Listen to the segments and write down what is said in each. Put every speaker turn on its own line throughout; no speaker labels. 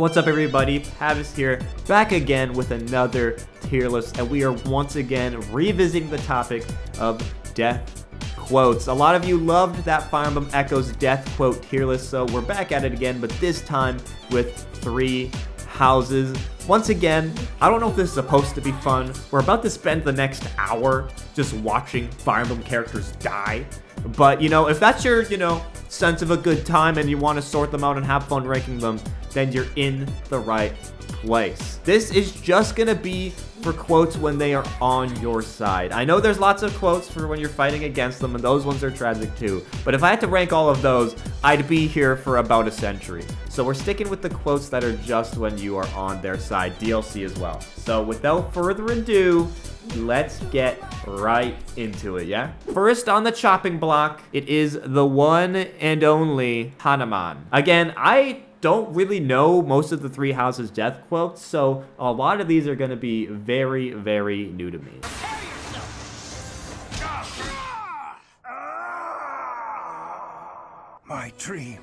What's up, everybody? Pavis here, back again with another tier list, and we are once again revisiting the topic of death quotes. A lot of you loved that Fire Emblem Echoes death quote tier list, so we're back at it again, but this time with 3 houses. Once again, I don't know if this is supposed to be fun. We're about to spend the next hour just watching Fire Emblem characters die, but, you know, if that's your, sense of a good time and you want to sort them out and have fun ranking them, then you're in the right place. This is just gonna be for quotes when they are on your side. I know there's lots of quotes for when you're fighting against them, and those ones are tragic too. But if I had to rank all of those, I'd be here for about a century. So we're sticking with the quotes that are just when you are on their side, DLC as well. So without further ado, let's get right into it, yeah? First on the chopping block, it is the one and only Hanneman. Again, I don't really know most of the 3 houses death quotes, so a lot of these are going to be very, very new to me.
My dream.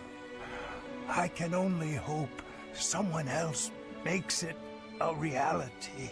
I can only hope someone else makes it a reality.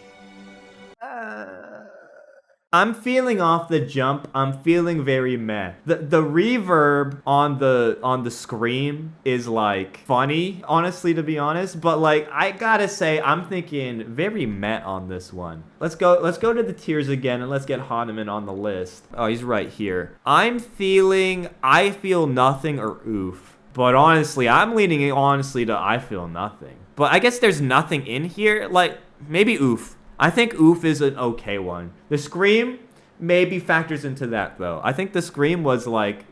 I'm feeling off the jump. I'm feeling very meh. The reverb on the scream is like funny, honestly, to be honest. But like, I gotta say, I'm thinking very meh on this one. Let's go to the tiers again and let's get Hanneman on the list. Oh, he's right here. I feel nothing or oof. But honestly, I'm leaning honestly to I feel nothing. But I guess there's nothing in here. Like, maybe oof. I think oof is an okay one. The scream maybe factors into that, though. I think the scream was like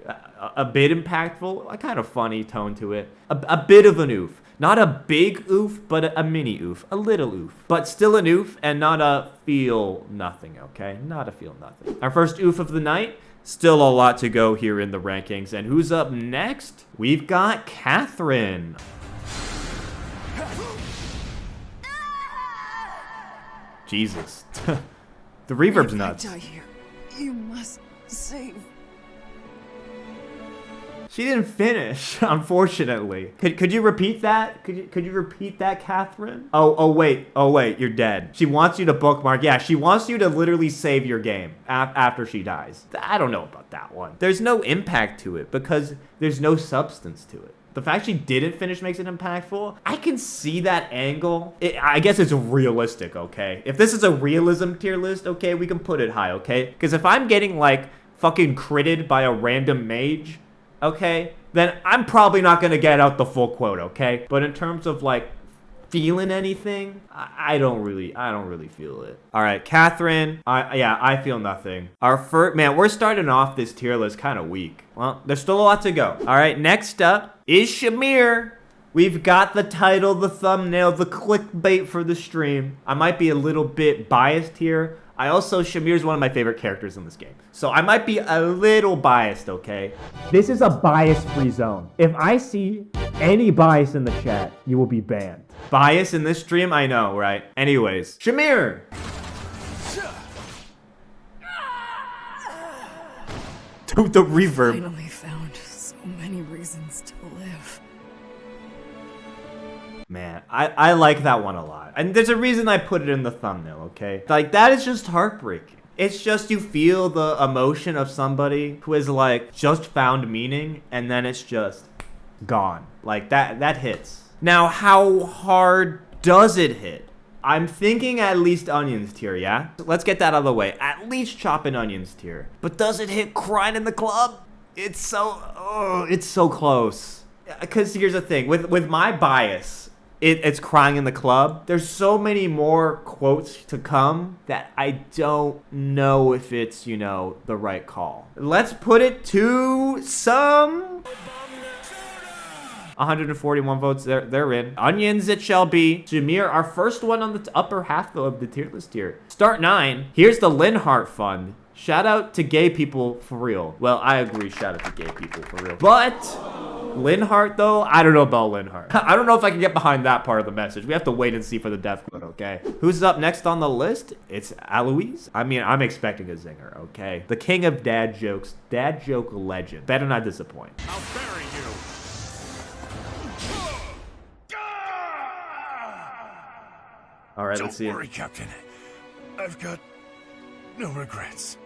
a bit impactful, a kind of funny tone to it. A bit of an oof. Not a big oof, but a mini oof. A little oof. But still an oof and not a feel nothing, okay? Not a feel nothing. Our first oof of the night. Still a lot to go here in the rankings. And who's up next? We've got Catherine. Jesus. The reverb's nuts.
If I die here, you must save.
She didn't finish, unfortunately. Could you repeat that? Could you repeat that, Catherine? Oh wait, you're dead. She wants you to bookmark. Yeah, she wants you to literally save your game after she dies. I don't know about that one. There's no impact to it because there's no substance to it. The fact she didn't finish makes it impactful. I can see that angle. I guess it's realistic, okay? If this is a realism tier list, okay, we can put it high, okay? Because if I'm getting, like, fucking critted by a random mage, okay, then I'm probably not going to get out the full quote, okay? But in terms of, like, feeling anything, I don't really feel it. All right, Catherine, I feel nothing. Our first, man, we're starting off this tier list kind of weak. Well, there's still a lot to go. All right, next up is Shamir. We've got the title, the thumbnail, the clickbait for the stream. I might be a little bit biased here. Shamir's one of my favorite characters in this game. So I might be a little biased, okay? This is a bias-free zone. If I see any bias in the chat, you will be banned. Bias in this stream? I know, right? Anyways, Shamir! Dude, the reverb.
Finally found so many reasons to live.
Man, I like that one a lot. And there's a reason I put it in the thumbnail, okay? Like, that is just heartbreaking. It's just you feel the emotion of somebody who has, like, just found meaning, and then it's just gone. Like, that hits. Now, how hard does it hit? I'm thinking at least onions tier, yeah? Let's get that out of the way. At least chopping onions tier. But does it hit crying in the club? It's so close. Because here's the thing, with my bias, it's crying in the club. There's so many more quotes to come that I don't know if it's, the right call. Let's put it to some 141 votes, they're in. Onions it shall be. Shamir, our first one on the upper half though of the tier list here. Start 9. Here's the Lindhardt fund. Shout out to gay people for real. Well, I agree, shout out to gay people for real. But Lindhardt though, I don't know about Lindhardt. I don't know if I can get behind that part of the message. We have to wait and see for the death quote, okay? Who's up next on the list? It's Alois. I mean, I'm expecting a zinger, okay? The king of dad jokes, dad joke legend. Better not disappoint.
I'll bury you.
All right, let's see
Don't worry, Captain. I've got no regrets.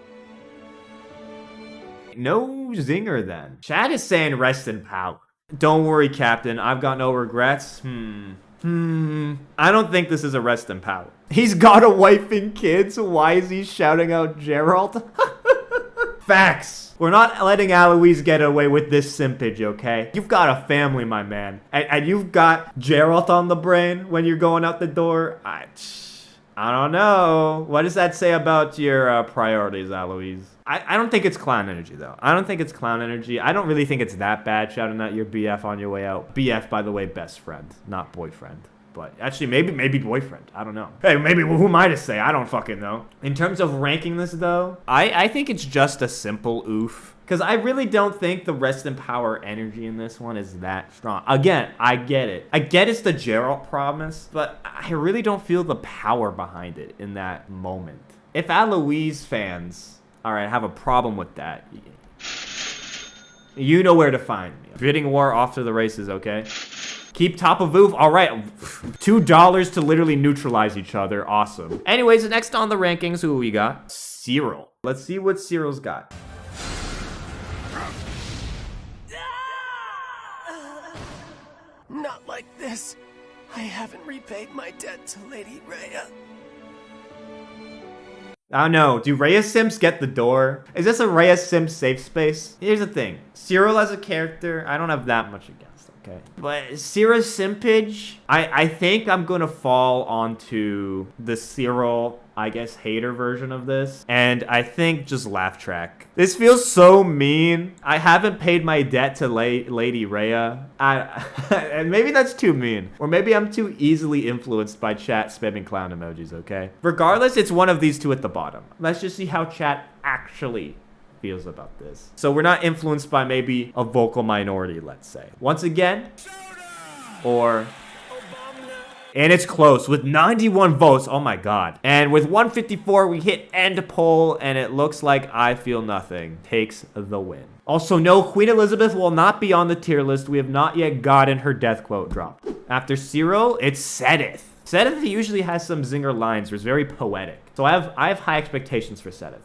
No zinger then. Chad is saying rest in power. Don't worry, Captain. I've got no regrets. I don't think this is a rest in power. He's got a wife and kids. Why is he shouting out Geralt? Facts. We're not letting Alois get away with this simpage, okay? You've got a family, my man. And you've got Geralt on the brain when you're going out the door. I don't know. What does that say about your priorities, Alois? I don't think it's clown energy, though. I don't think it's clown energy. I don't really think it's that bad shouting out your BF on your way out. BF, by the way, best friend, not boyfriend. But actually, maybe boyfriend. I don't know. Hey, maybe who am I to say? I don't fucking know. In terms of ranking this, though, I think it's just a simple oof. Because I really don't think the rest in power energy in this one is that strong. Again, I get it. I get it's the Geralt promise, but I really don't feel the power behind it in that moment. If Alois fans, all right, have a problem with that, you know where to find me. Bidding war off to the races, okay? Keep top of oof. All right, $2 to literally neutralize each other. Awesome. Anyways, next on the rankings, who we got? Cyril. Let's see what Cyril's got.
Not like this. I haven't repaid my debt to Lady Rhea.
I don't know. Do Rhea Sims get the door? Is this a Rhea Sims safe space? Here's the thing. Cyril as a character, I don't have that much against, okay? But Cyril Simpage, I think I'm going to fall onto the Cyril, I guess, hater version of this. And I think just laugh track. This feels so mean. I haven't paid my debt to Lady Rhea. And maybe that's too mean. Or maybe I'm too easily influenced by chat spamming clown emojis, okay? Regardless, it's one of these two at the bottom. Let's just see how chat actually feels about this. So we're not influenced by maybe a vocal minority, let's say. Once again, or... And it's close with 91 votes. Oh my god. And with 154, we hit end poll, and it looks like I Feel Nothing takes the win. Also, no, Queen Elizabeth will not be on the tier list. We have not yet gotten her death quote dropped. After Cyril, it's Seteth. Seteth usually has some zinger lines. It's very poetic. So I have high expectations for Seteth.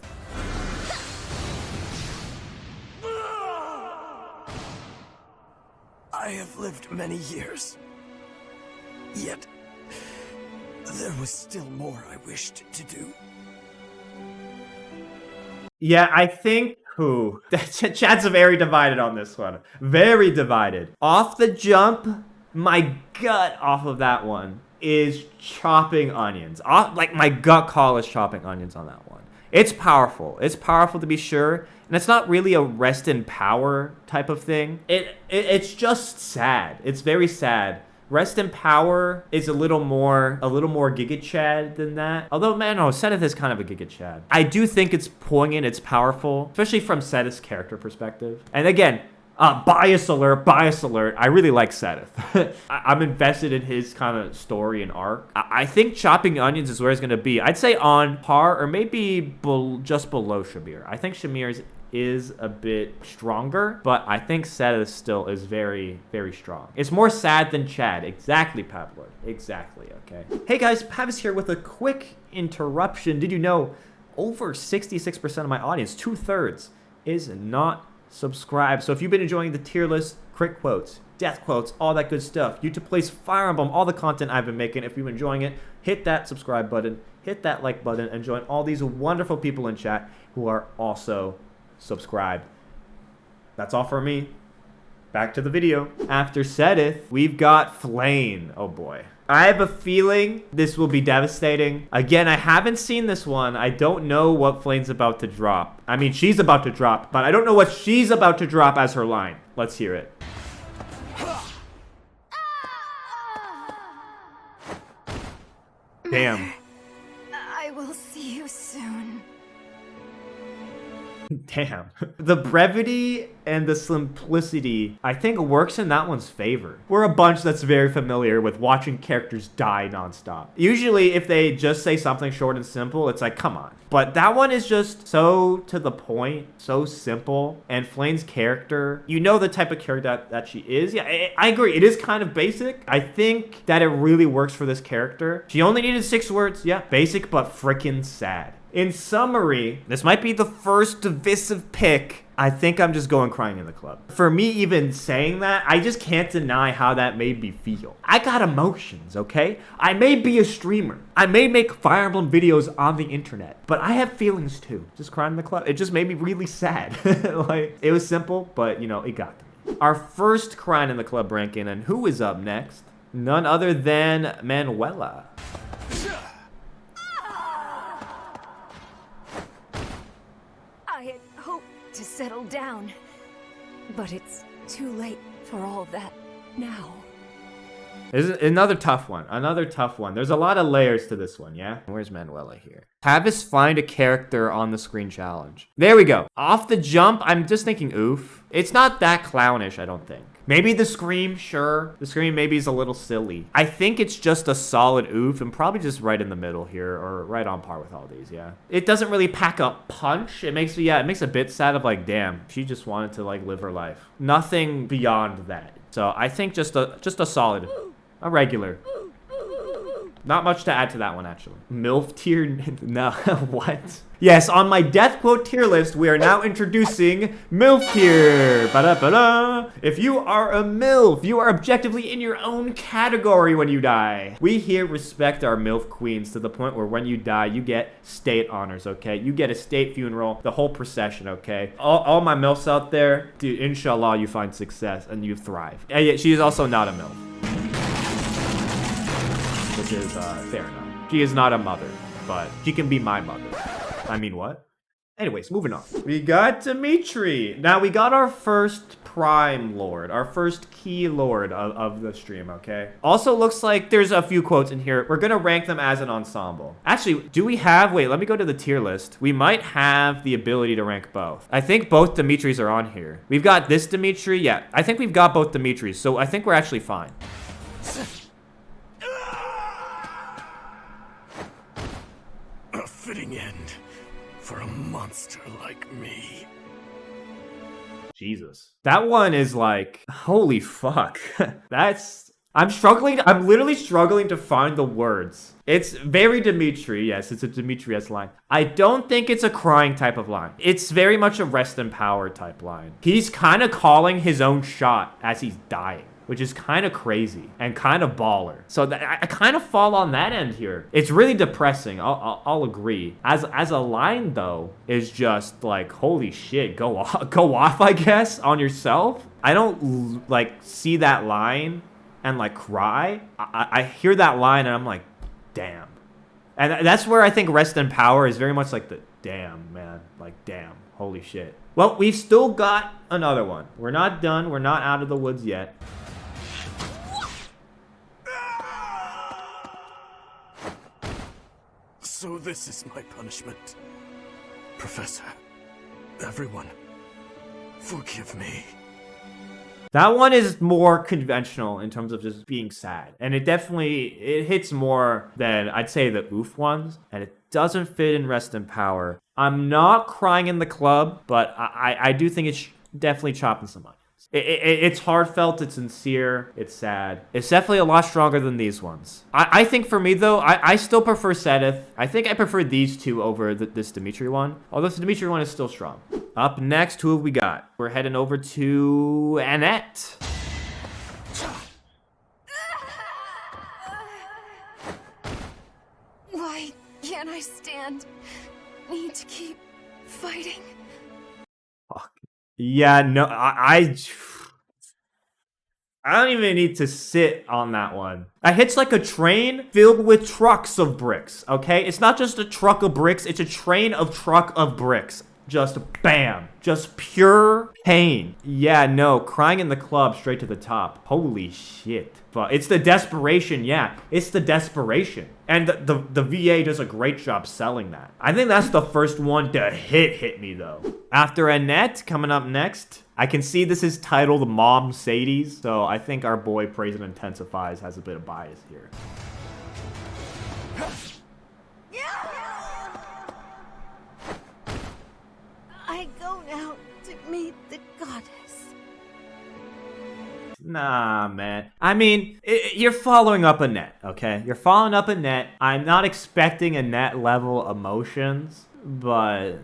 I have lived many years. Yet, there was still more I wished to do.
Yeah, I think... Chat's very divided on this one. Very divided. Off the jump, my gut off of that one is chopping onions. Like, my gut call is chopping onions on that one. It's powerful. It's powerful to be sure. And it's not really a rest in power type of thing. It's just sad. It's very sad. Rest in power is a little more Giga Chad than that. Although, man, no, Seteth is kind of a Giga Chad. I do think it's poignant, it's powerful, especially from Seteth's character perspective. And again, bias alert. I really like Seteth. I'm invested in his kind of story and arc. I think chopping onions is where it's going to be. I'd say on par or maybe just below Shamir. I think Shamir's is a bit stronger, but I think Seteth still is very, very strong. It's more sad than Chad. Exactly, Pablo. Exactly, okay. Hey guys, Pavis here with a quick interruption. Did you know over 66% of my audience, 2/3, is not subscribed? So if you've been enjoying the tier list, crit quotes, death quotes, all that good stuff, YouTube plays Fire Emblem, all the content I've been making, if you're enjoying it, hit that subscribe button, hit that like button, and join all these wonderful people in chat who are also subscribed. That's all for me. Back to the video. After Seteth, we've got Flayn. Oh boy. I have a feeling this will be devastating. Again, I haven't seen this one. I don't know what Flayn's about to drop. I mean, she's about to drop, but I don't know what she's about to drop as her line. Let's hear it. Damn.
I will see you soon.
Damn. The brevity and the simplicity, I think, works in that one's favor. We're a bunch that's very familiar with watching characters die nonstop. Usually, if they just say something short and simple, it's like, come on. But that one is just so to the point, so simple. And Flayn's character, you know the type of character that she is. Yeah, I agree. It is kind of basic. I think that it really works for this character. She only needed 6 words. Yeah, basic but freaking sad. In summary, this might be the first divisive pick. I think I'm just going crying in the club. For me, even saying that, I just can't deny how that made me feel. I got emotions, okay? I may be a streamer. I may make Fire Emblem videos on the internet, but I have feelings too. Just crying in the club. It just made me really sad. Like, it was simple, but you know, it got to me. Our first crying in the club ranking, and who is up next? None other than Manuela.
I had hoped to settle down, but it's too late for all that now.
This is another tough one. Another tough one. There's a lot of layers to this one, yeah? Where's Manuela here? Have us find a character on the screen challenge. There we go. Off the jump, I'm just thinking oof. It's not that clownish, I don't think. Maybe the scream, sure. The scream maybe is a little silly. I think it's just a solid oof and probably just right in the middle here or right on par with all these, yeah. It doesn't really pack a punch. It makes me, yeah, it makes a bit sad of like, damn, she just wanted to like live her life. Nothing beyond that. So I think just a solid, a regular. Not much to add to that one, actually. MILF tier, no, what? Yes, on my death quote tier list, we are now introducing MILF tier. Ba-da-ba-da. If you are a MILF, you are objectively in your own category when you die. We here respect our MILF queens to the point where when you die, you get state honors, okay? You get a state funeral, the whole procession, okay? All my MILFs out there, dude, inshallah, you find success and you thrive. And yet, she is also not a MILF. Which is fair enough. She is not a mother, but she can be my mother. I mean, what? Anyways, moving on. We got Dimitri. Now, we got our first prime lord, our first key lord of the stream, okay? Also looks like there's a few quotes in here. We're gonna rank them as an ensemble. Actually, do we have, wait, let me go to the tier list. We might have the ability to rank both. I think both Dimitris are on here. We've got this Dimitri, yeah. I think we've got both Dimitris, so I think we're actually fine.
A fitting end for a monster like me.
Jesus. That one is like, holy fuck. I'm literally struggling to find the words. It's very Dimitri, yes, it's a Dimitri-esque line. I don't think it's a crying type of line. It's very much a rest in power type line. He's kind of calling his own shot as he's dying, which is kind of crazy and kind of baller. So I kind of fall on that end here. It's really depressing, I'll agree. As a line though, is just like, holy shit, go off, I guess, on yourself. I don't like see that line and like cry. I hear that line and I'm like, damn. And that's where I think rest in power is very much like the damn, man, like damn, holy shit. Well, we've still got another one. We're not done, we're not out of the woods yet.
So this is my punishment. Professor, everyone, forgive me.
That one is more conventional in terms of just being sad. And it hits more than, I'd say, the oof ones. And it doesn't fit in rest in power. I'm not crying in the club, but I do think it's definitely chopping some onions. It's heartfelt, it's sincere, it's sad. It's definitely a lot stronger than these ones. I think for me, though, I still prefer Seteth. I think I prefer these two over this Dimitri one. Although the Dimitri one is still strong. Up next, who have we got? We're heading over to Anette.
Why can't I stand? Need to keep fighting.
Fuck. Yeah, no, I don't even need to sit on that one. I hitch like a train filled with trucks of bricks, okay? It's not just a truck of bricks, it's a train of truck of bricks. Just bam. Just pure pain. Yeah, no, crying in the club straight to the top. Holy shit. But it's the desperation, yeah. It's the desperation. And the VA does a great job selling that. I think that's the first one to hit me, though. After Anette, coming up next, I can see this is titled Mom Sadie's, so I think our boy Praise and Intensifies has a bit of bias here.
I go now to meet the goddess.
Nah, man. I mean, you're following up Anette, okay? You're following up Anette. I'm not expecting Anette level emotions, but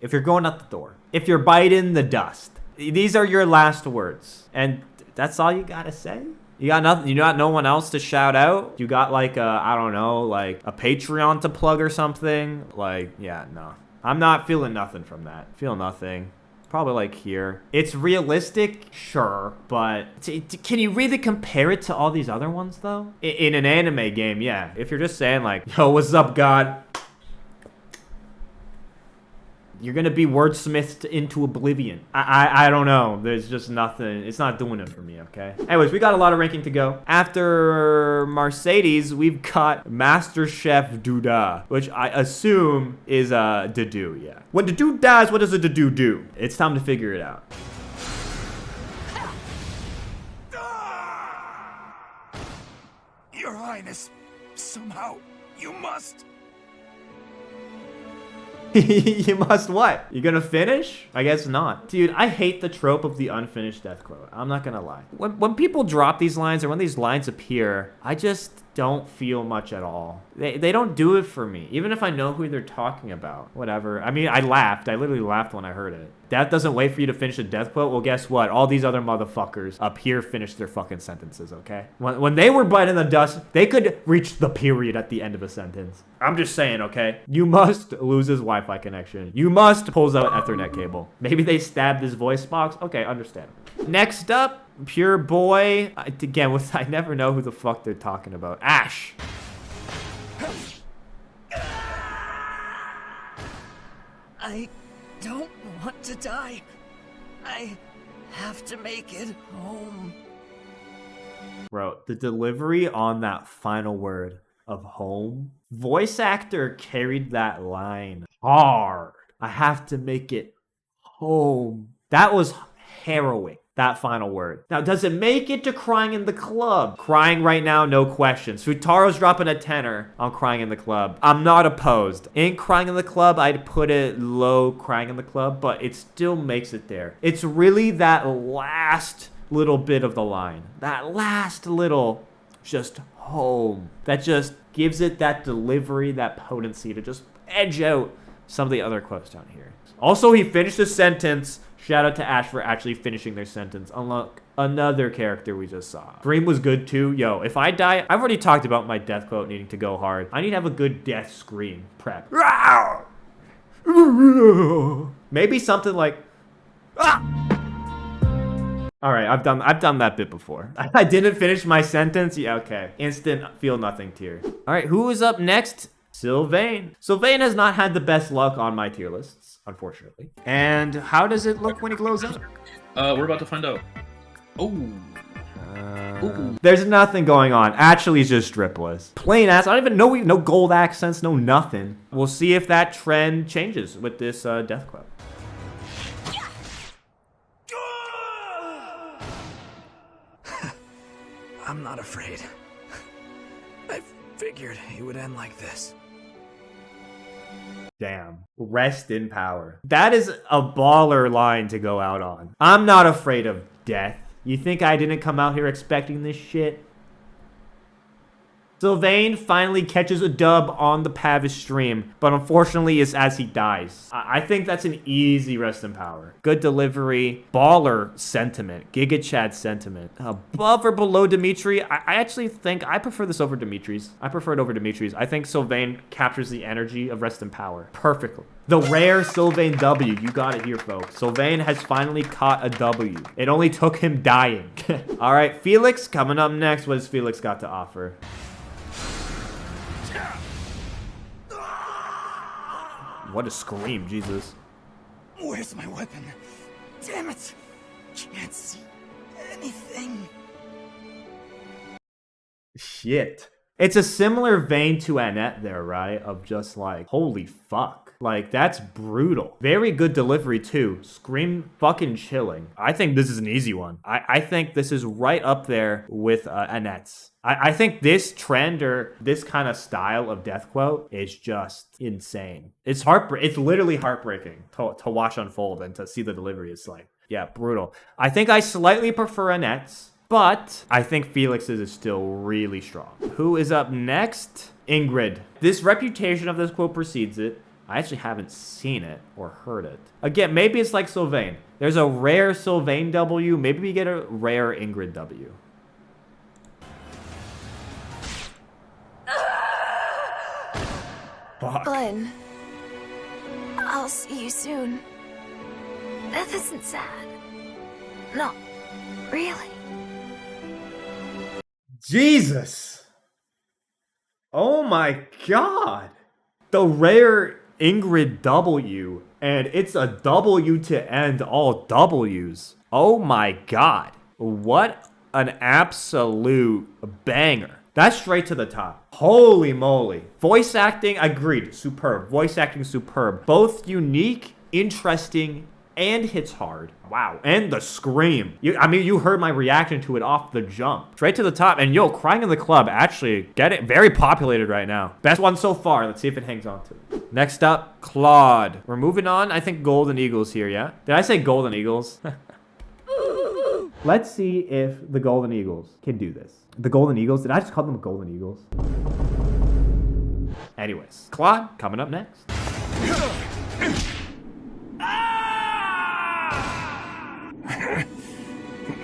if you're going out the door, if you're biting the dust, these are your last words, and that's all you gotta say? You got nothing? You got no one else to shout out? You got like I don't know, like a Patreon to plug or something? Like, yeah, no. I'm not feeling nothing from that. Feel nothing. Probably like here. It's realistic, sure, but can you really compare it to all these other ones though? In an anime game, yeah. If you're just saying like, yo, what's up, God? You're gonna be wordsmithed into oblivion. I don't know. There's just nothing. It's not doing it for me, okay? Anyways, we got a lot of ranking to go. After Mercedes, we've got Master Chef Duda, which I assume is Dedue, yeah. When Dedue dies, what does a Dedue do? It's time to figure it out.
Your Highness, somehow, you must.
You must what? You gonna finish? I guess not. Dude, I hate the trope of the unfinished death quote. I'm not gonna lie. When people drop these lines or when these lines appear, I just don't feel much at all. They don't do it for me. Even if I know who they're talking about. Whatever. I mean, I laughed. I literally laughed when I heard it. That doesn't wait for you to finish a death quote? Well, guess what? All these other motherfuckers up here finished their fucking sentences, okay? When they were biting the dust, they could reach the period at the end of a sentence. I'm just saying, okay? You must lose his Wi-Fi connection. You must pulls out Ethernet cable. Maybe they stabbed his voice box. Okay, understandable. Next up, Pure Boy. Again, I never know who the fuck they're talking about. Ashe.
I don't want to die. I have to make it home.
Bro, the delivery on that final word of home. Voice actor carried that line hard. I have to make it home. That was harrowing. That final word. Now, does it make it to Crying in the Club? Crying right now, no questions. Futaro's dropping a 10er on Crying in the Club. I'm not opposed. In Crying in the Club, I'd put it low Crying in the Club, but it still makes it there. It's really that last little bit of the line. That last little just home. That just gives it that delivery, that potency to just edge out some of the other quotes down here. Also, he finished the sentence. Shout out to Ashe for actually finishing their sentence. Unlock another character we just saw. Scream was good too. Yo, if I die, I've already talked about my death quote needing to go hard. I need to have a good death scream prep. Maybe something like, all right, I've done that bit before. I didn't finish my sentence. Yeah, okay. Instant feel nothing tier. All right, who is up next? Sylvain. Sylvain has not had the best luck on my tier lists, unfortunately. And how does it look when he glows up?
We're about to find out. Oh.
There's nothing going on. Actually, it's just stripless. Plain ass. I don't even know. No gold accents, no nothing. We'll see if that trend changes with this death quote.
I'm not afraid. I figured it would end like this.
Damn. Rest in power. That is a baller line to go out on. I'm not afraid of death. You think I didn't come out here expecting this shit? Sylvain finally catches a dub on the Pavis stream, but unfortunately it's as he dies. I think that's an easy rest in power. Good delivery, baller sentiment, Giga Chad sentiment. Above or below Dimitri? I actually think I prefer this over Dimitri's. I prefer it over Dimitri's. I think Sylvain captures the energy of rest in power perfectly. The rare Sylvain W. You got it here, folks. Sylvain has finally caught a W. It only took him dying. All right, Felix coming up next. What has Felix got to offer? What a scream, Jesus.
Where's my weapon? Damn it! Can't see anything.
Shit. It's a similar vein to Anette there, right? Of just like, holy fuck. Like, that's brutal. Very good delivery, too. Scream fucking chilling. I think this is an easy one. I think this is right up there with Annette's. I think this trend or this kind of style of death quote is just insane. It's literally heartbreaking to watch unfold and to see the delivery. It's like, yeah, brutal. I think I slightly prefer Annette's, but I think Felix's is still really strong. Who is up next? Ingrid. This reputation of this quote precedes it. I actually haven't seen it or heard it. Again, maybe it's like Sylvain. There's a rare Sylvain W. Maybe we get a rare Ingrid W. Fuck.
Glenn, I'll see you soon. Death isn't sad. No, really.
Jesus. Oh my god. The rare Ingrid W, and it's a W to end all W's. Oh my god. What an absolute banger. That's straight to the top. Holy moly. Voice acting, agreed. Superb. Voice acting, superb. Both unique, interesting, and hits hard. Wow. And the scream. You heard my reaction to it off the jump. Straight to the top. And yo, Crying in the Club, actually, get it very populated right now. Best one so far. Let's see if it hangs on to it. Next up, Claude. We're moving on. I think Golden Eagles here, yeah? Did I say Golden Eagles? Let's see if the Golden Eagles can do this. The Golden Eagles? Did I just call them Golden Eagles? Anyways, Claude, coming up next.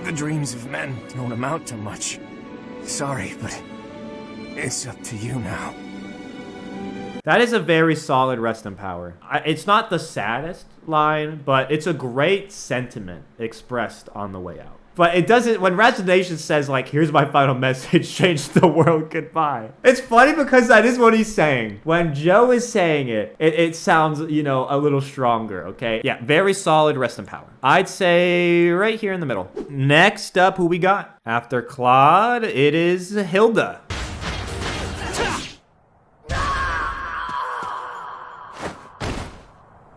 The dreams of men don't amount to much. Sorry, but it's up to you now.
That is a very solid rest in power. It's not the saddest line, but it's a great sentiment expressed on the way out. But it doesn't, when Resignation says, like, here's my final message, change the world, goodbye. It's funny because that is what he's saying. When Joe is saying it, it sounds, you know, a little stronger, okay? Yeah, very solid rest in power. I'd say right here in the middle. Next up, who we got? After Claude, it is Hilda.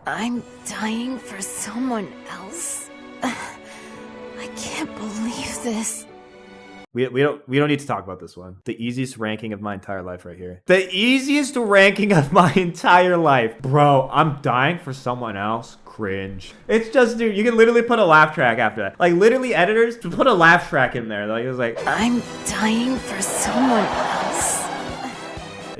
I'm dying for someone else. I can't believe this.
We don't need to talk about this one. The easiest ranking of my entire life right here. The easiest ranking of my entire life. Bro, I'm dying for someone else. Cringe. It's just, dude, you can literally put a laugh track after that. Like, literally, editors, to put a laugh track in there. Like, it was like,
I'm dying for someone else.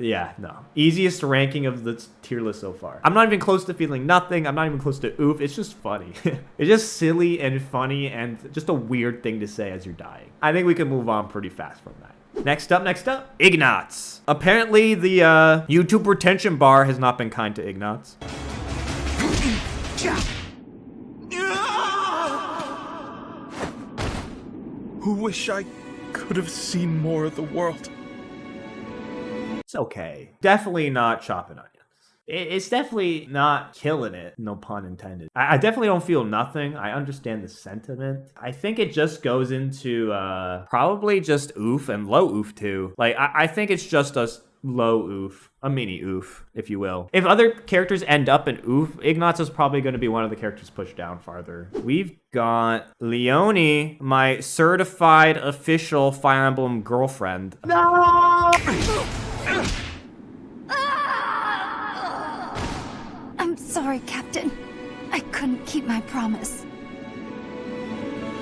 yeah, no. Easiest ranking of the tier list so far. I'm not even close to feeling nothing. I'm not even close to oof. It's just funny. It's just silly and funny and just a weird thing to say as you're dying. I think we can move on pretty fast from that. Next up, Ignatz. Apparently, the YouTube retention bar has not been kind to Ignatz.
Who wish I could have seen more of the world.
It's okay. Definitely not chopping onions. It's definitely not killing it. No pun intended. I definitely don't feel nothing. I understand the sentiment. I think it just goes into probably just oof and low oof too. Like, I think it's just a low oof. A mini oof, if you will. If other characters end up in oof, Ignatz is probably going to be one of the characters pushed down farther. We've got Leonie, my certified official Fire Emblem girlfriend. No!
I'm sorry, Captain. I couldn't keep my promise.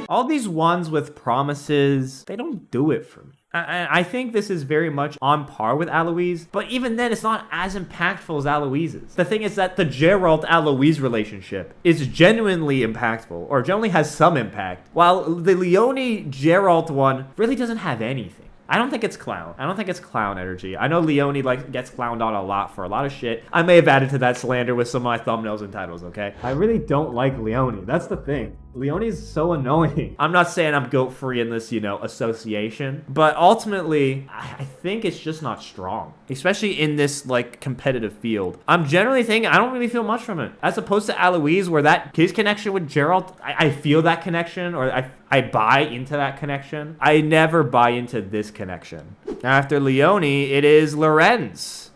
All these ones with promises, they don't do it for me. I think this is very much on par with Alois, but even then, it's not as impactful as Alois's. The thing is that the Geralt-Alois relationship is genuinely impactful, or generally has some impact, while the Leonie-Geralt one really doesn't have anything. I don't think it's clown. I don't think it's clown energy. I know Leonie gets clowned on a lot for a lot of shit. I may have added to that slander with some of my thumbnails and titles, okay? I really don't like Leonie. That's the thing. Leonie's so annoying. I'm not saying I'm guilt-free in this, you know, association, but ultimately, I think it's just not strong, especially in this, like, competitive field. I'm generally thinking I don't really feel much from it, as opposed to Alois, where his connection with Geralt, I feel that connection, or I buy into that connection. I never buy into this connection. After Leonie, it is Lorenz.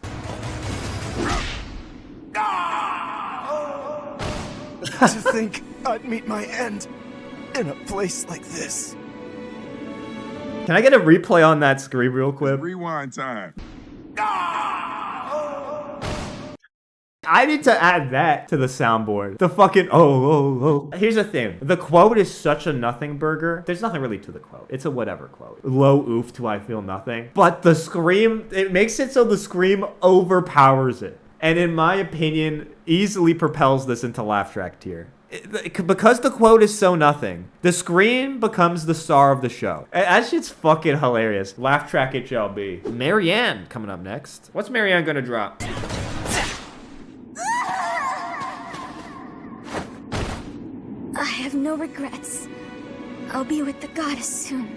To think I'd meet my end in a place like this.
Can I get a replay on that scream real quick?
Rewind time.
I need to add that to the soundboard. The fucking oh. Here's the thing. The quote is such a nothing burger. There's nothing really to the quote. It's a whatever quote. Low oof to I feel nothing. But the scream, it makes it so the scream overpowers it. And in my opinion, easily propels this into laugh track tier. Because the quote is so nothing, the scream becomes the star of the show. That shit's fucking hilarious. Laugh track it shall be. Marianne coming up next. What's Marianne gonna drop?
I have no regrets. I'll be with the goddess soon.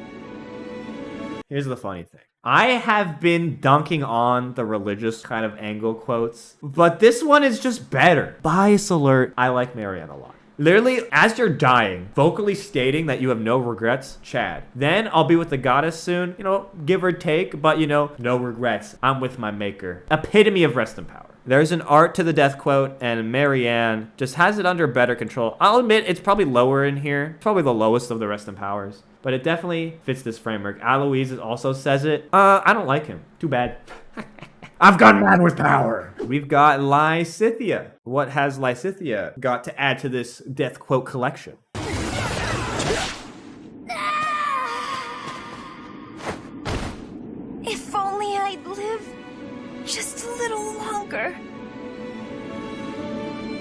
Here's the funny thing. I have been dunking on the religious kind of angle quotes, but this one is just better. Bias alert, I like Marianne a lot. Literally, as you're dying, vocally stating that you have no regrets, Chad. Then I'll be with the goddess soon, you know, give or take, but you know, no regrets. I'm with my maker. Epitome of rest and power. There's an art to the death quote, and Marianne just has it under better control. I'll admit, it's probably lower in here. It's probably the lowest of the rest and powers, but it definitely fits this framework. Alois also says it. I don't like him. Too bad. I've gone mad with power. We've got Lysithea. What has Lysithea got to add to this death quote collection?
If only I'd live just a little longer.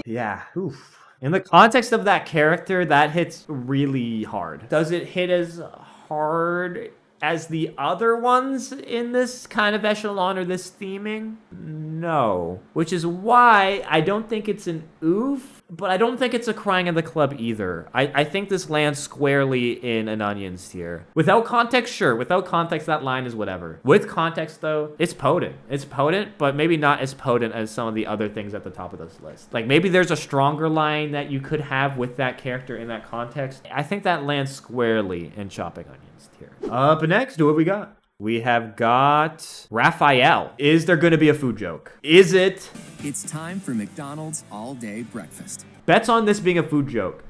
Yeah, oof. In the context of that character, that hits really hard. Does it hit as hard as the other ones in this kind of echelon or this theming? No. Which is why I don't think it's an oof, but I don't think it's a crying in the club either. I think this lands squarely in an onions tier. Without context, sure. Without context, that line is whatever. With context, though, it's potent. It's potent, but maybe not as potent as some of the other things at the top of this list. Like, maybe there's a stronger line that you could have with that character in that context. I think that lands squarely in chopping onions tier. Up next, what we got? We have got Raphael. Is there going to be a food joke? Is it?
It's time for McDonald's all-day breakfast.
Bets on this being a food joke.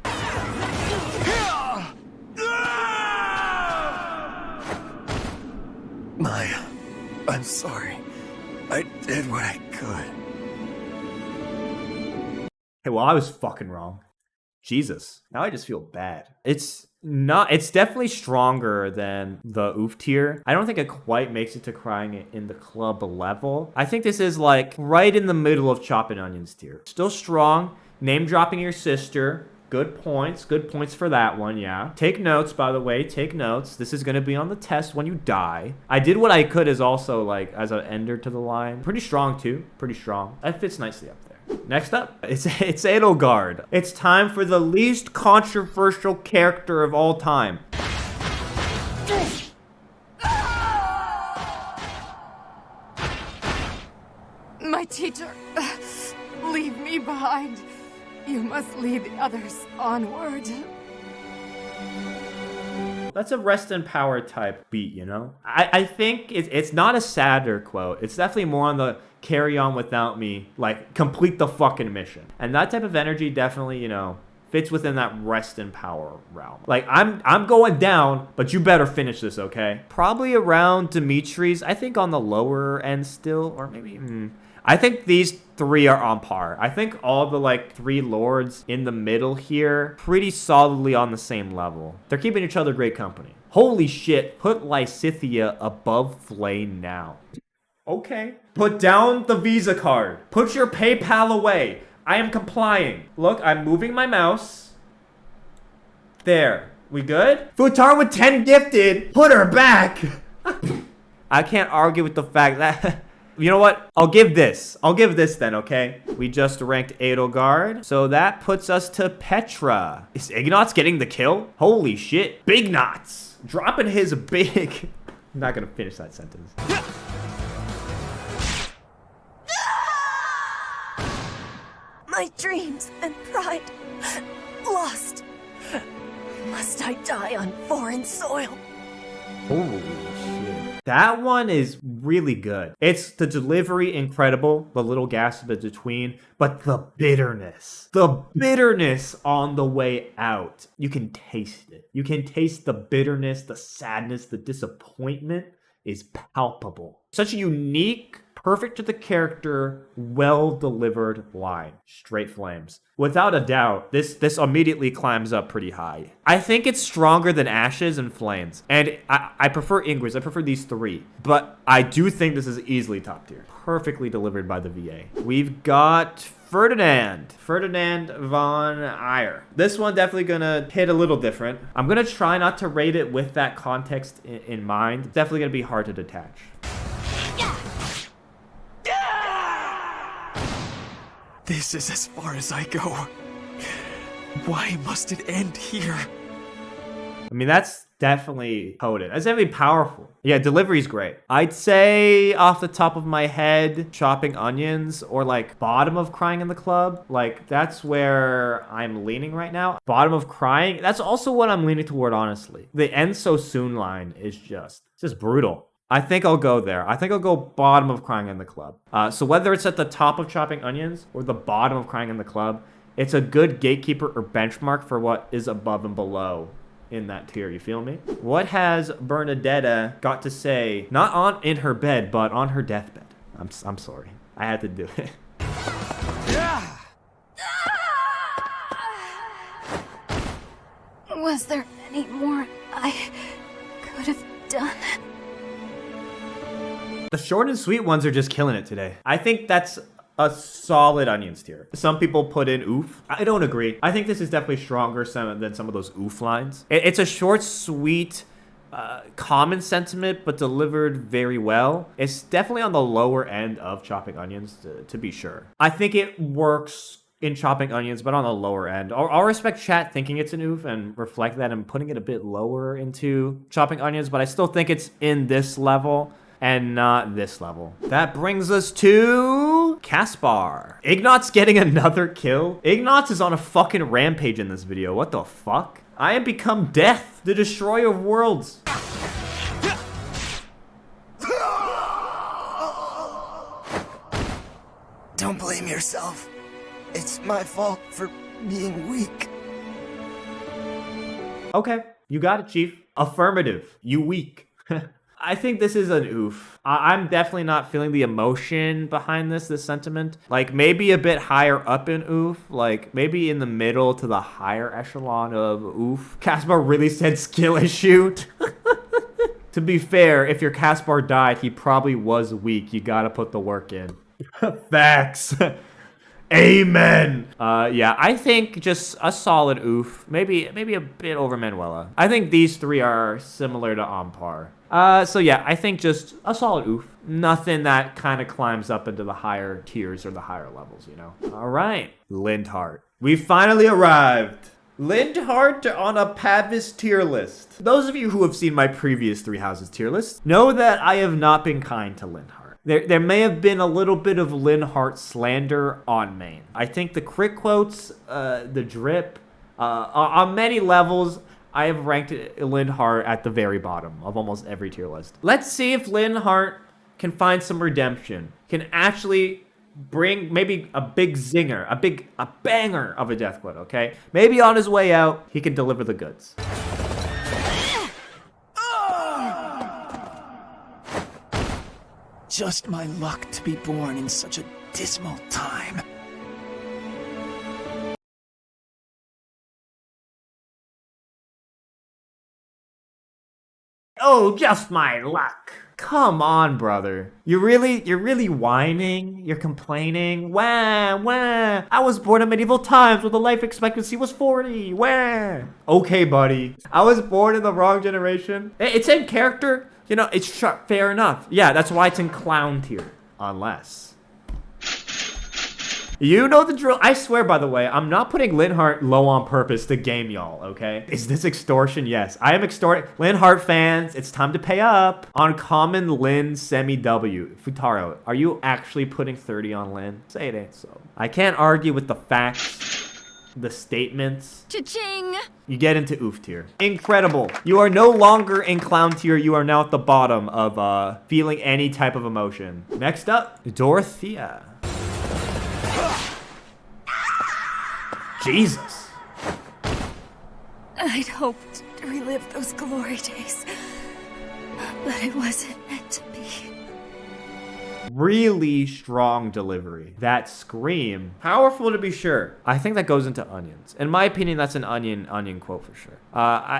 Maya, I'm sorry. I did what I could.
Hey, well, I was fucking wrong. Jesus. Now I just feel bad. It's definitely stronger than the oof tier. I don't think it quite makes it to crying it in the club level. I think this is like right in the middle of chopping onions tier. Still strong. Name dropping your sister. Good points for that one, yeah. Take notes, by the way, take notes. This is gonna be on the test when you die. I did what I could as also like as an ender to the line. Pretty strong too, pretty strong. That fits nicely up there. Next up, it's Edelgard. It's time for the least controversial character of all time.
My teacher, leave me behind. You must lead the others onward.
That's a rest and power type beat, you know? I think it's not a sadder quote. It's definitely more on the carry on without me, like complete the fucking mission. And that type of energy definitely, you know, fits within that rest and power realm. Like I'm going down, but you better finish this, okay? Probably around Dimitri's, I think on the lower end still, or maybe, I think these three are on par. I think all the like three lords in the middle here, pretty solidly on the same level. They're keeping each other great company. Holy shit, put Lysithea above Flayn now. Okay. Put down the Visa card. Put your PayPal away. I am complying. Look, I'm moving my mouse. There. We good? Futar with 10 gifted. Put her back. I can't argue with the fact that You know what? I'll give this then, okay? We just ranked Edelgard, so that puts us to Petra. Is Ignatz getting the kill? Holy shit. Big Knots. Dropping his big... I'm not gonna finish that sentence.
My dreams and pride lost. Must I die on foreign soil?
Holy shit. That one is really good. It's the delivery incredible, the little gasp in between, but the bitterness on the way out. You can taste it. You can taste the bitterness, the sadness, the disappointment is palpable. Such a unique, perfect to the character, well-delivered line. Straight flames. Without a doubt, this immediately climbs up pretty high. I think it's stronger than Ashe's and Flayn's. And I prefer Ingrid's. I prefer these three. But I do think this is easily top tier. Perfectly delivered by the VA. We've got Ferdinand von Eyre. This one definitely gonna hit a little different. I'm gonna try not to rate it with that context in mind. It's definitely gonna be hard to detach.
This is as far as I go. Why must it end here?
I mean, that's definitely potent. That's definitely powerful. Yeah, delivery's great. I'd say off the top of my head, chopping onions or like bottom of crying in the club. Like that's where I'm leaning right now. Bottom of crying. That's also what I'm leaning toward, honestly. The end so soon line is just brutal. I think I'll go there. I think I'll go bottom of crying in the club. So whether it's at the top of chopping onions or the bottom of crying in the club, it's a good gatekeeper or benchmark for what is above and below in that tier. You feel me? What has Bernadetta got to say, not in her bed, but on her deathbed? I'm sorry. I had to do it.
Was there any more I could have done?
The short and sweet ones are just killing it today. I think that's a solid onions tier. Some people put in oof. I don't agree. I think this is definitely stronger than some of those oof lines. It's a short, sweet, common sentiment, but delivered very well. It's definitely on the lower end of chopping onions, to be sure. I think it works in chopping onions, but on the lower end. I'll respect chat thinking it's an oof and reflect that and putting it a bit lower into chopping onions, but I still think it's in this level and not this level. That brings us to Caspar. Ignatz getting another kill. Ignatz is on a fucking rampage in this video. What the fuck? I have become death, the destroyer of worlds.
Don't blame yourself. It's my fault for being weak.
Okay, you got it, Chief. Affirmative. You weak. I think this is an oof. I'm definitely not feeling the emotion behind this sentiment. Like maybe a bit higher up in oof, like maybe in the middle to the higher echelon of oof. Caspar really said skill issue. To be fair, if your Caspar died, he probably was weak. You gotta put the work in. Facts. Amen. Yeah, I think just a solid oof. Maybe a bit over Manuela. I think these three are similar to on par. So yeah, I think just a solid oof. Nothing that kind of climbs up into the higher tiers or the higher levels, you know. All right, Lindhardt. We finally arrived. Lindhardt on a Pavis tier list. Those of you who have seen my previous Three Houses tier list know that I have not been kind to Lindhardt. There may have been a little bit of Lindhardt slander on main. I think the crit quotes, the drip, on many levels, I have ranked Lindhardt at the very bottom of almost every tier list. Let's see if Lindhardt can find some redemption, can actually bring maybe a big zinger, a banger of a death quote, okay? Maybe on his way out, he can deliver the goods.
Just my luck to be born in such a dismal time.
Oh, just my luck. Come on, brother. You're really whining? You're complaining? Wah, wah. I was born in medieval times where the life expectancy was 40. Wah. Okay, buddy. I was born in the wrong generation. It's in character. You know, it's fair enough. Yeah, that's why it's in clown tier. Unless. You know the drill. I swear, by the way, I'm not putting Lindhardt low on purpose to game y'all, okay? Is this extortion? Yes. I am extorting. Lindhardt fans, it's time to pay up. Uncommon Lin semi-W. Futaro, are you actually putting 30 on Lin? Say it ain't so. I can't argue with the facts, the statements.
Cha-ching!
You get into oof tier. Incredible. You are no longer in clown tier. You are now at the bottom of feeling any type of emotion. Next up, Dorothea. Jesus.
I'd hoped to relive those glory days, but it wasn't meant to be.
Really strong delivery. That scream. Powerful to be sure. I think that goes into onions. In my opinion, that's an onion quote for sure.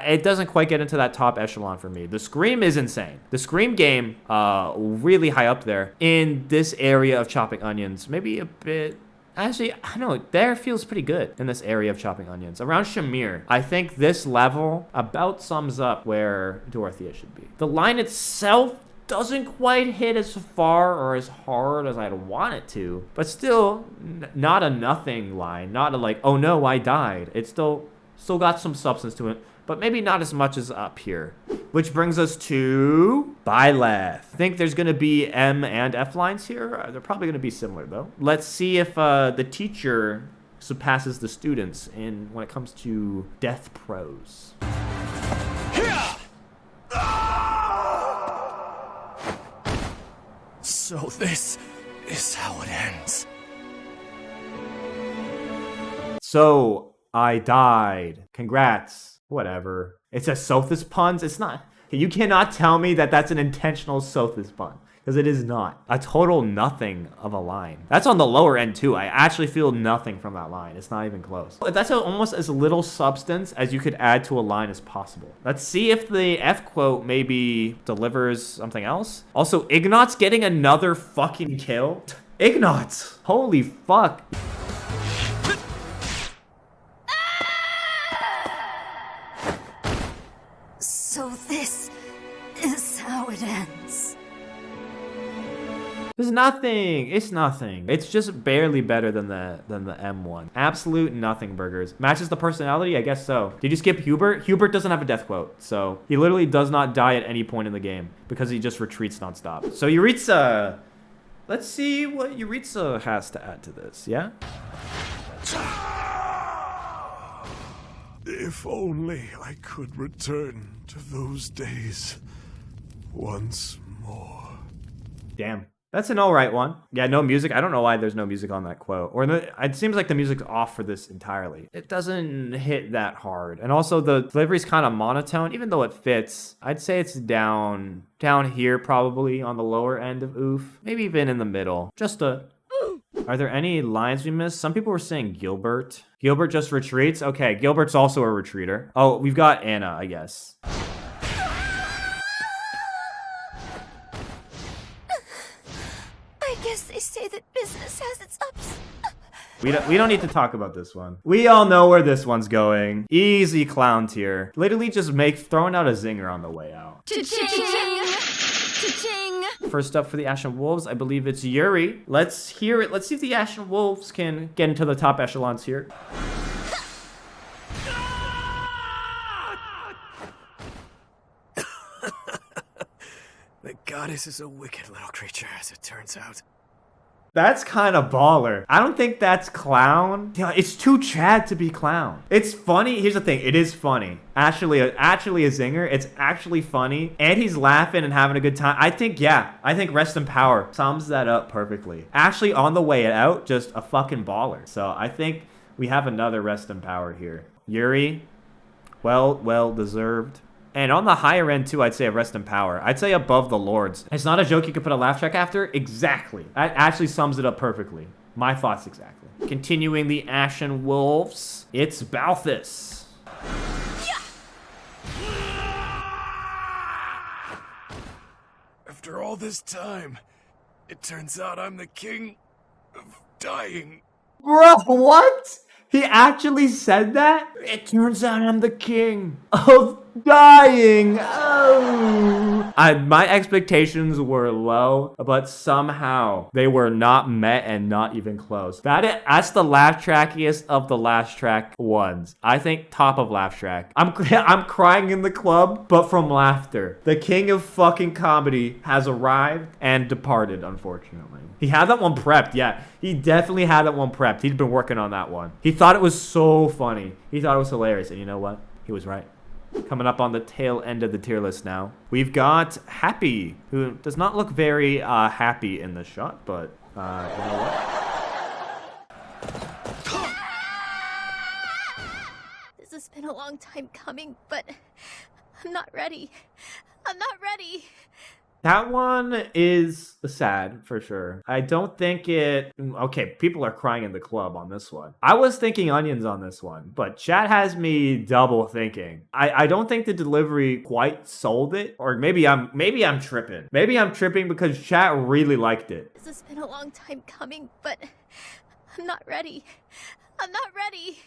It doesn't quite get into that top echelon for me. The scream is insane. The scream game, really high up there. In this area of chopping onions, maybe a bit... Actually, I don't know, there feels pretty good in this area of chopping onions. Around Shamir, I think this level about sums up where Dorothea should be. The line itself doesn't quite hit as far or as hard as I'd want it to, but still not a nothing line, not a like, oh no, I died. It's still got some substance to it, but maybe not as much as up here. Which brings us to Byleth. I think there's gonna be M and F lines here. They're probably gonna be similar though. Let's see if the teacher surpasses the students in when it comes to death prose.
So this is how it ends.
So I died. Congrats. Whatever. It's a Sothis puns. It's not. You cannot tell me that that's an intentional Sothis pun. Because it is not. A total nothing of a line. That's on the lower end too. I actually feel nothing from that line. It's not even close. That's almost as little substance as you could add to a line as possible. Let's see if the F quote maybe delivers something else. Also, Ignatz getting another fucking kill. Ignatz! Holy fuck.
So this is how it ends.
There's nothing. It's nothing. It's just barely better than the M1. Absolute nothing burgers. Matches the personality? I guess so. Did you skip Hubert? Hubert doesn't have a death quote, so he literally does not die at any point in the game because he just retreats nonstop. So Yuritsa, let's see what Yuritsa has to add to this, yeah?
If only I could return to those days once more.
Damn. That's an alright one. Yeah, no music. I don't know why there's no music on that quote. Or it seems like the music's off for this entirely. It doesn't hit that hard. And also the delivery's kind of monotone, even though it fits. I'd say it's down here probably on the lower end of oof. Maybe even in the middle. Just a... Are there any lines we missed? Some people were saying Gilbert. Gilbert just retreats? Okay, Gilbert's also a retreater. Oh, we've got Anna, I guess.
I guess they say that business has its ups.
We don't need to talk about this one. We all know where this one's going. Easy clown tier. Literally just throwing out a zinger on the way out.
Cha-ching! Cha-ching!
First up for the Ashen Wolves, I believe it's Yuri. Let's hear it. Let's see if the Ashen Wolves can get into the top echelons here.
The goddess is a wicked little creature, as it turns out.
That's kind of baller. I don't think that's clown. Yeah, it's too Chad to be clown. It's funny. Here's the thing. It is funny. Actually a zinger. It's actually funny. And he's laughing and having a good time. I think Rest in Power sums that up perfectly. Actually, on the way out, just a fucking baller. So I think we have another Rest in Power here. Yuri, well deserved. And on the higher end, too, I'd say a Rest in Power. I'd say above the Lords. It's not a joke you could put a laugh track after. Exactly. That actually sums it up perfectly. My thoughts exactly. Continuing the Ashen Wolves, it's Balthus.
After all this time, it turns out I'm the king of dying.
Bro, what? He actually said that? It turns out I'm the king of dying. Oh. My expectations were low, but somehow they were not met and not even close. That's the laugh trackiest of the laugh track ones. I think top of laugh track. I'm crying in the club, but from laughter. The king of fucking comedy has arrived and departed, unfortunately. He had that one prepped, yeah. He definitely had that one prepped. He'd been working on that one. He thought it was so funny. He thought it was hilarious, and you know what? He was right. Coming up on the tail end of the tier list now, we've got Happy, who does not look very happy in the shot, but you know what?
This has been a long time coming, but I'm not ready. I'm not ready.
That one is sad for sure. I don't think it... Okay, people are crying in the club on this one. I was thinking onions on this one, but chat has me double thinking. I don't think the delivery quite sold it, or maybe I'm tripping. Maybe I'm tripping because chat really liked it.
This has been a long time coming, but I'm not ready. I'm not ready.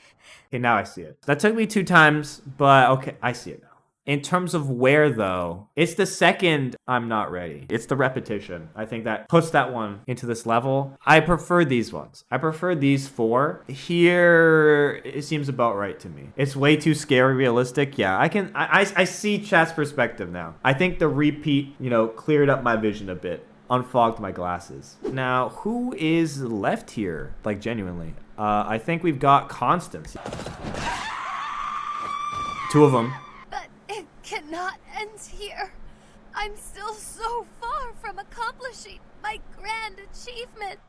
Okay, now I see it. That took me 2 times, but okay, I see it now. In terms of where, though, it's the second I'm not ready. It's the repetition. I think that puts that one into this level. I prefer these ones. I prefer these 4. Here, it seems about right to me. It's way too scary realistic. Yeah, I see chat's perspective now. I think the repeat, cleared up my vision a bit. Unfogged my glasses. Now, who is left here? Like, genuinely. I think we've got Constance. 2 of them.
Cannot end here. I'm still so far from accomplishing my grand achievement.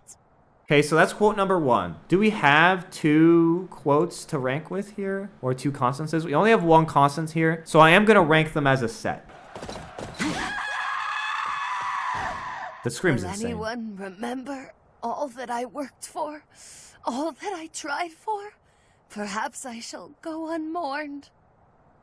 Okay, so that's quote number 1. Do we have 2 quotes to rank with here? Or 2 constances? We only have 1 constant here, so I am going to rank them as a set. The scream's insane.
Will anyone remember all that I worked for? All that I tried for? Perhaps I shall go unmourned.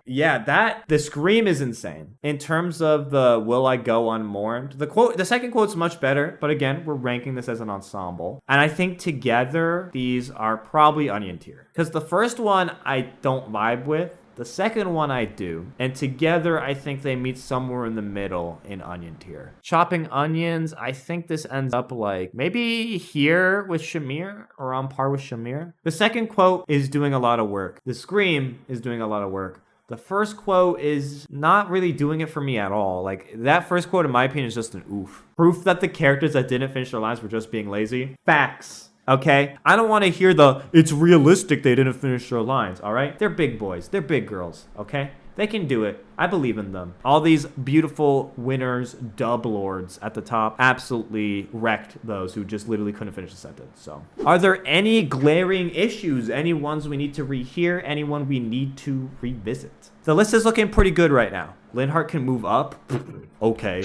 Yeah, the scream is insane. In terms of the will I go unmourned, the second quote's much better, but again, we're ranking this as an ensemble. And I think together, these are probably onion tier. Because the first one, I don't vibe with. The second one I do. And together, I think they meet somewhere in the middle in onion tier. Chopping onions, I think this ends up like maybe here with Shamir or on par with Shamir. The second quote is doing a lot of work. The scream is doing a lot of work. The first quote is not really doing it for me at all. Like, that first quote, in my opinion, is just an oof. Proof that the characters that didn't finish their lines were just being lazy. Facts. Okay? I don't want to hear it's realistic they didn't finish their lines, all right? They're big boys. They're big girls, okay? They can do it. I believe in them. All these beautiful winners, dub lords at the top absolutely wrecked those who just literally couldn't finish the sentence. So, are there any glaring issues? Any ones we need to rehear? Anyone we need to revisit? The list is looking pretty good right now. Lindhardt can move up. Okay.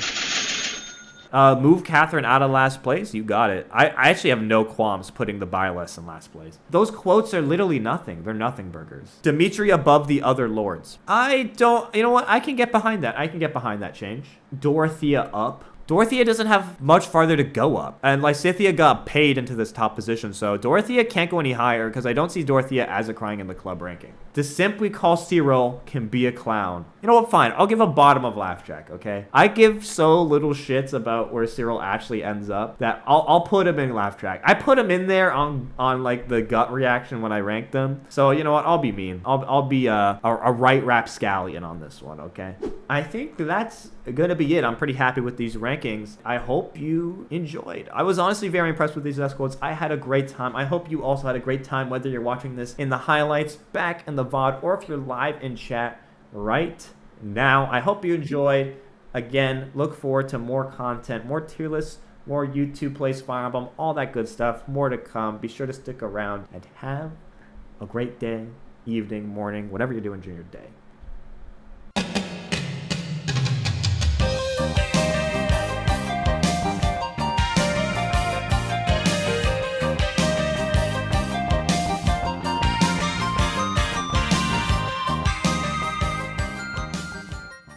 Move Catherine out of last place. You got it. I actually have no qualms putting the Byleth in last place. Those quotes are literally nothing. They're nothing burgers. Dimitri above the other lords. You know what? I can get behind that. I can get behind that change. Dorothea up. Dorothea doesn't have much farther to go up. And Lysithea got paid into this top position, so Dorothea can't go any higher because I don't see Dorothea as a crying in the club ranking. To simply call Cyril can be a clown. You know what? Fine. I'll give a bottom of laugh track, okay? I give so little shits about where Cyril actually ends up that I'll put him in laugh track. I put him in there on like the gut reaction when I rank them. So you know what? I'll be mean. I'll be a right rapscallion on this one, okay? I think that's gonna be it. I'm pretty happy with these rankings. I hope you enjoyed. I was honestly very impressed with these escorts. I had a great time. I hope you also had a great time, whether you're watching this in the highlights, back in the VOD, or if you're live in chat right now. I hope you enjoyed. Again, look forward to more content, more tier lists, more YouTube plays, Fire Emblem, all that good stuff. More to come. Be sure to stick around and have a great day, evening, morning, whatever you're doing during your day.